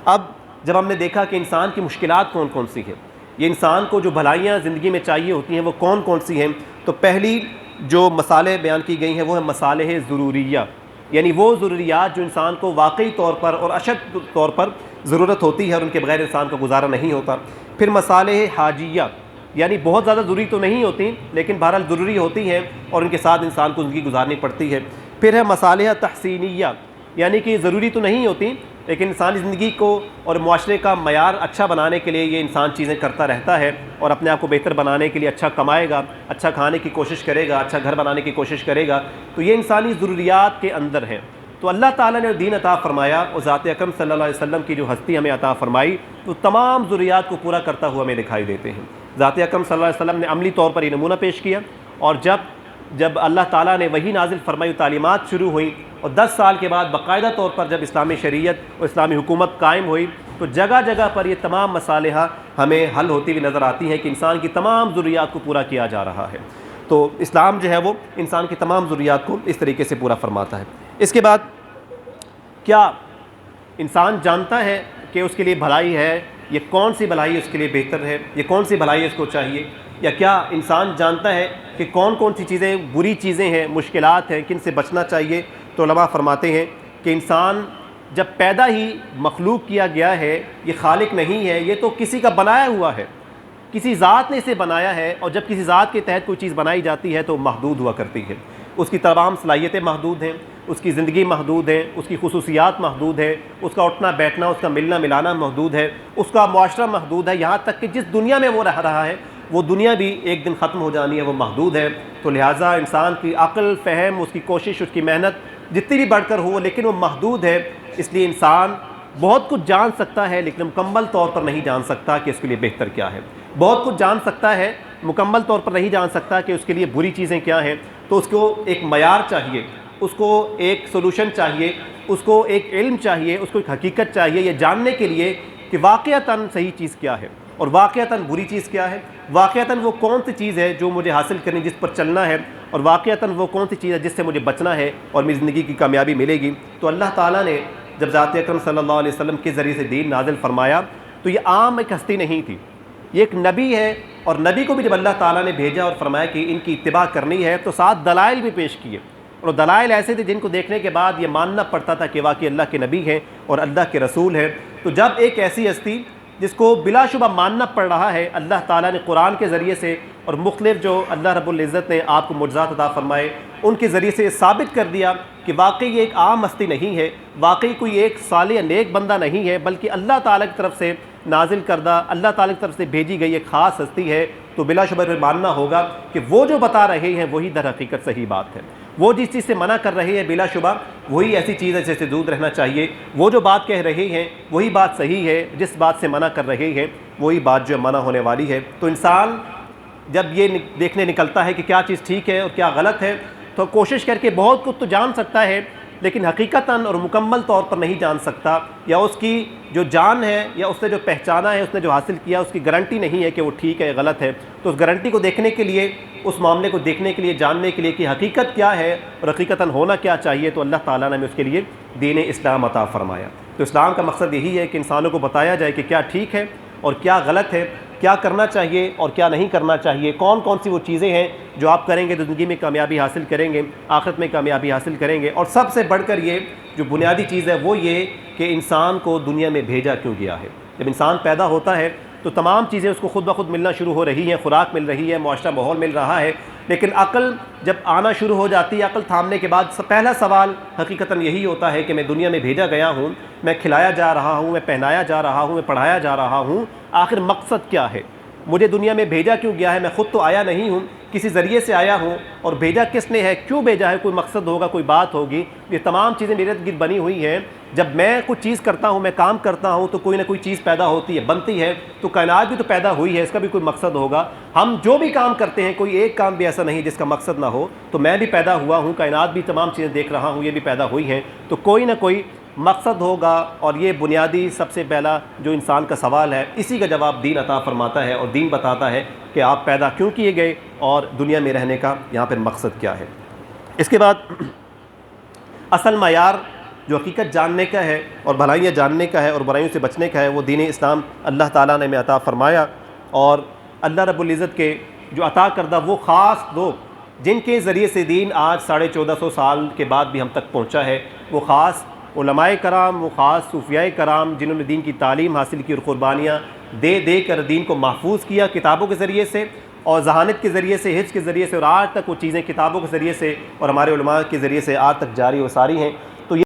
अब जब हमने देखा कि इंसान की मुश्किलात कौन कौन सी हैं, ये इंसान को जो भलाइयाँ ज़िंदगी में चाहिए होती हैं वो कौन कौन सी हैं, तो पहली जो मसाले बयान की गई हैं वो है मसाले ज़रूरिया, यानी वो ज़रूरियात जो इंसान को वाकई तौर पर और अशद तौर पर ज़रूरत होती है और उनके बगैर इंसान का गुजारा नहीं होता। फिर मसाले हाजिया, यानी बहुत ज़्यादा ज़रूरी तो नहीं होती लेकिन बहरहाल ज़रूरी होती हैं और उनके साथ इंसान को ज़िंदगी गुजारनी पड़ती है। फिर है मसाले तहसीनिया, यानी कि ज़रूरी तो नहीं होती लेकिन इंसानी ज़िंदगी को और मुआशरे का मयार अच्छा बनाने के लिए ये इंसान चीज़ें करता रहता है और अपने आप को बेहतर बनाने के लिए अच्छा कमाएगा, अच्छा खाने की कोशिश करेगा, अच्छा घर बनाने की कोशिश करेगा, तो ये इंसानी ज़रूरियात के अंदर है। तो अल्लाह ताला ने दीन अता फ़रमाया और ज़ात अकरम सल्लल्लाहु अलैहि वसल्लम की जो हस्ती हमें अता फ़रमाई तो तमाम ज़रूरियात को पूरा करता हुआ हमें दिखाई देते हैं। ज़ात अकरम सल्लल्लाहु अलैहि वसल्लम ने अमली तौर पर ये नमूना पेश किया और जब अल्लाह ताला ने वही नाजिल फरमाई, तालीमात शुरू हुई और 10 साल के बाद बाकायदा तौर पर जब इस्लामी शरीयत और इस्लामी हुकूमत कायम हुई तो जगह जगह पर ये तमाम मसालेहा हमें हल होती हुई नज़र आती हैं कि इंसान की तमाम ज़रूरियात को पूरा किया जा रहा है। तो इस्लाम जो है वो इंसान की तमाम ज़रूरियात को इस तरीके से पूरा फरमाता है। इसके बाद क्या इंसान जानता है कि उसके लिए भलाई है, ये कौन सी भलाई उसके लिए बेहतर है, ये कौन सी भलाई उसको चाहिए, या क्या इंसान जानता है कि कौन कौन सी चीज़ें बुरी चीज़ें हैं, मुश्किलात हैं, किन से बचना चाहिए। तो उलमा फरमाते हैं कि इंसान जब पैदा ही मखलूक किया गया है, ये खालिक नहीं है, ये तो किसी का बनाया हुआ है, किसी ज़ात ने इसे बनाया है और जब किसी ज़ात के तहत कोई चीज़ बनाई जाती है तो महदूद हुआ करती है। उसकी तमाम सलाहियतें महदूद हैं, उसकी ज़िंदगी महदूद है, उसकी खुसूसियात महदूद है, उसका उठना बैठना, उसका मिलना मिलाना महदूद है, उसका मुआशरा महदूद है, यहाँ तक कि जिस दुनिया में वो रह रहा है वो दुनिया भी एक दिन ख़त्म हो जानी है, वो महदूद है। तो लिहाजा इंसान की अक्ल, फ़हम, उसकी कोशिश, उसकी मेहनत जितनी भी बढ़कर हो लेकिन वो महदूद है। इसलिए इंसान बहुत कुछ जान सकता है लेकिन मुकम्मल तौर पर नहीं जान सकता कि उसके लिए बेहतर क्या है। बहुत कुछ जान सकता है, मुकम्मल तौर पर नहीं जान सकता कि उसके लिए बुरी चीज़ें क्या हैं। तो उसको एक मयार चाहिए, उसको एक सोल्यूशन चाहिए, उसको एक इल्म चाहिए, उसको एक हकीकत चाहिए ये जानने के लिए कि वाक़अतन सही चीज़ क्या है और वाक़अतन बुरी चीज़ क्या है, वाक़अतन वो कौन सी चीज़ है जो मुझे हासिल करनी, जिस पर चलना है, और वाक़अतन वो कौन सी चीज़ है जिससे मुझे बचना है और मेरी ज़िंदगी की कामयाबी मिलेगी। तो अल्लाह ताला ने जब ज़ात अकरम सल्लल्लाहु अलैहि वसल्लम के ज़रिए से दीन नाज़िल फरमाया तो ये आम एक हस्ती नहीं थी, ये एक नबी है और नबी को भी जब अल्लाह ताला ने भेजा और फरमाया कि इनकी इत्तिबा करनी है तो 7 दलाइल भी पेश किए और दलाइल ऐसे थे जिनको देखने के बाद ये मानना पड़ता था कि वाकई अल्लाह के नबी हैं और अल्लाह के रसूल हैं। तो जब एक ऐसी हस्ती जिसको बिलाशुबा मानना पड़ रहा है, अल्लाह ताला ने कुरान के ज़रिए से और मुख्तलिफ़ जो अल्लाह रब्बुल इज़्ज़त ने आपको मुअज़्ज़ात अता फ़रमाए उनके ज़रिए से साबित कर दिया कि वाकई ये एक आम हस्ती नहीं है, वाकई कोई एक सालिह नेक बंदा नहीं है, बल्कि अल्लाह ताला की तरफ से नाजिल करदा, अल्लाह ताला की तरफ से भेजी गई एक ख़ास हस्ती है। तो बिलाशुबा मानना होगा कि वो जो बता रहे हैं वही दर हकीकत सही बात है, वो जिस चीज़ से मना कर रहे हैं बिलाशुबा वही ऐसी चीज़ है जिससे दूर रहना चाहिए, वो जो बात कह रहे हैं वही बात सही है, जिस बात से मना कर रहे हैं वही बात जो मना होने वाली है। तो इंसान जब ये देखने निकलता है कि क्या चीज़ ठीक है और क्या गलत है तो कोशिश करके बहुत कुछ तो जान सकता है लेकिन हकीकतन और मुकम्मल तौर पर नहीं जान सकता, या उसकी जो जान है या उसने जो पहचाना है, उसने जो हासिल किया उसकी गारंटी नहीं है कि वो ठीक है गलत है। तो उस गारंटी को देखने के लिए, उस मामले को देखने के लिए, जानने के लिए कि हकीकत क्या है और हकीकतन होना क्या चाहिए, तो अल्लाह ताला ने उसके लिए दीन इस्लाम अता फ़रमाया। तो इस्लाम का मकसद यही है कि इंसानों को बताया जाए कि क्या ठीक है और क्या गलत है, क्या करना चाहिए और क्या नहीं करना चाहिए, कौन कौन सी वो चीज़ें हैं जो आप करेंगे तो ज़िंदगी में कामयाबी हासिल करेंगे, आखिरत में कामयाबी हासिल करेंगे। और सबसे बढ़कर ये जो बुनियादी चीज़ है वो ये कि इंसान को दुनिया में भेजा क्यों गया है। जब इंसान पैदा होता है तो तमाम चीज़ें उसको खुद ब खुद मिलना शुरू हो रही हैं, खुराक मिल रही है, मुआशरा माहौल मिल रहा है, लेकिन अक़ल जब आना शुरू हो जाती है, अक़ल थामने के बाद पहला सवाल हकीकतन यही होता है कि मैं दुनिया में भेजा गया हूँ, मैं खिलाया जा रहा हूँ, मैं पहनाया जा रहा हूँ, मैं पढ़ाया जा रहा हूँ, आखिर मकसद क्या है, मुझे दुनिया में भेजा क्यों गया है। मैं ख़ुद तो आया नहीं हूँ, किसी ज़रिए से आया हूँ, और भेजा किसने है, क्यों भेजा है, कोई मकसद होगा, कोई बात होगी। ये तमाम चीज़ें मेरे इर्द गिर्द बनी हुई हैं। जब मैं कुछ चीज़ करता हूँ, मैं काम करता हूँ, तो कोई ना कोई चीज़ पैदा होती है, बनती है। तो कायनात भी तो पैदा हुई है, इसका भी कोई मकसद होगा। हम जो भी काम करते हैं, कोई एक काम भी ऐसा नहीं जिसका मकसद ना हो। तो मैं भी पैदा हुआ हूँ, कायनात भी तमाम चीज़ें देख रहा हूँ, ये भी पैदा हुई हैं, तो कोई ना कोई मकसद होगा। और ये बुनियादी सबसे पहला जो इंसान का सवाल है, इसी का जवाब दीन अता फरमाता है और दीन बताता है कि आप पैदा क्यों किए गए और दुनिया में रहने का यहाँ पर मकसद क्या है। इसके बाद असल मयार जो हकीकत जानने का है और भलाइयाँ जानने का है और बुराइयों से बचने का है, वो दीन इस्लाम अल्लाह ताला ने हमें अता फ़रमाया। और अल्लाह रब्बुल इज़्ज़त के जो अता करदा वो ख़ास लोग जिनके ज़रिए से दीन आज 1450 साल के बाद भी हम तक पहुँचा है, वो ख़ास उलमाए कराम, वो ख़ास सूफियाए कराम जिन्होंने दीन की तालीम हासिल की और क़ुरबानियाँ दे दे कर दीन को महफूज किया किताबों के ज़रिए से और ज़हानत के ज़रिए से, हिफ्ज़ के ज़रिए से, और आज तक वो चीज़ें किताबों के ज़रिए से और हमारे उलमा के ज़रिए से आज तक जारी व सारी हैं।